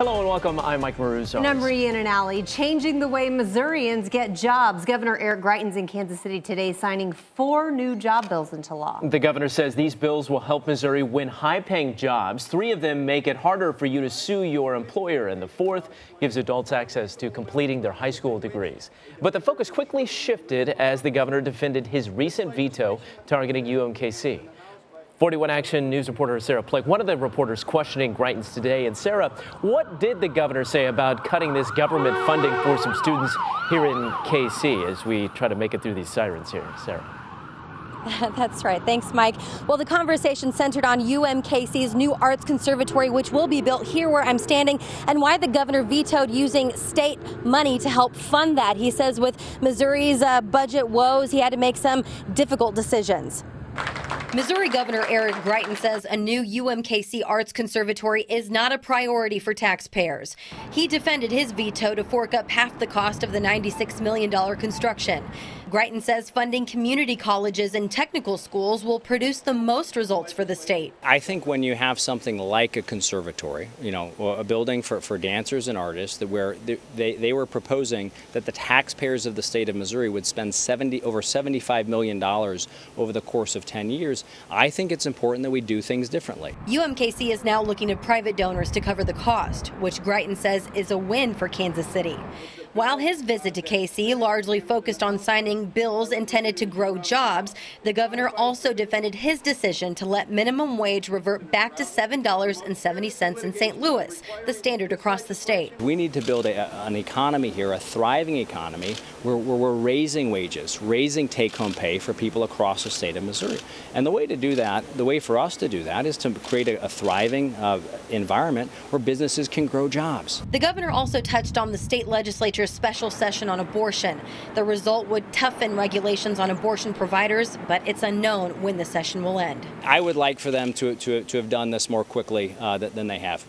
Hello and welcome. I'm Mike Maruso. And I'm Marie Annali. Changing the way Missourians get jobs. Governor Greitens in Kansas City today signing 4 new job bills into law. The governor says these bills will help Missouri win high-paying jobs. 3 of them make it harder for you to sue your employer, and the 4th gives adults access to completing their high school degrees. But the focus quickly shifted as the governor defended his recent veto targeting UMKC. 41 Action News reporter Sarah Plake, one of the reporters questioning Greitens today. And Sarah, what did the governor say about cutting this government funding for some students here in KC as we try to make it through these sirens here? Sarah. That's right. Thanks, Mike. Well, the conversation centered on UMKC's new arts conservatory, which will be built here where I'm standing, and why the governor vetoed using state money to help fund that. He says with Missouri's budget woes, he had to make some difficult decisions. Missouri Governor Greitens says a new UMKC Arts Conservatory is not a priority for taxpayers. He defended his veto to fork up half the cost of the $96 million construction. Greitens says funding community colleges and technical schools will produce the most results for the state. I think when you have something like a conservatory, a building for dancers and artists, that where they were proposing that the taxpayers of the state of Missouri would spend over $75 million over the course of 10 years, I think it's important that we do things differently. UMKC is now looking to private donors to cover the cost, which Greitens says is a win for Kansas City. While his visit to KC largely focused on signing bills intended to grow jobs, the governor also defended his decision to let minimum wage revert back to $7.70 in St. Louis, the standard across the state. We need to build an economy here, a thriving economy, where we're raising wages, raising take-home pay for people across the state of Missouri. And the way to do that, the way for us to do that, is to create a thriving environment where businesses can grow jobs. The governor also touched on the state legislature's special session on abortion. The result would toughen regulations on abortion providers, but it's unknown when the session will end. I would like for them to have done this more quickly than they have.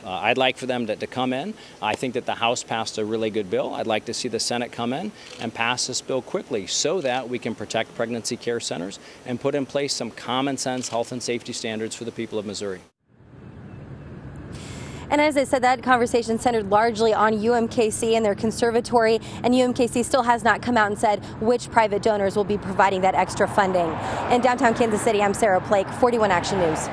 I'd like for them to come in. I think that the House passed a really good bill. I'd like to see the Senate come in and pass this bill quickly so that we can protect pregnancy care centers and put in place some common sense health and safety standards for the people of Missouri. And as I said, that conversation centered largely on UMKC and their conservatory, and UMKC still has not come out and said which private donors will be providing that extra funding. In downtown Kansas City, I'm Sarah Plake, 41 Action News.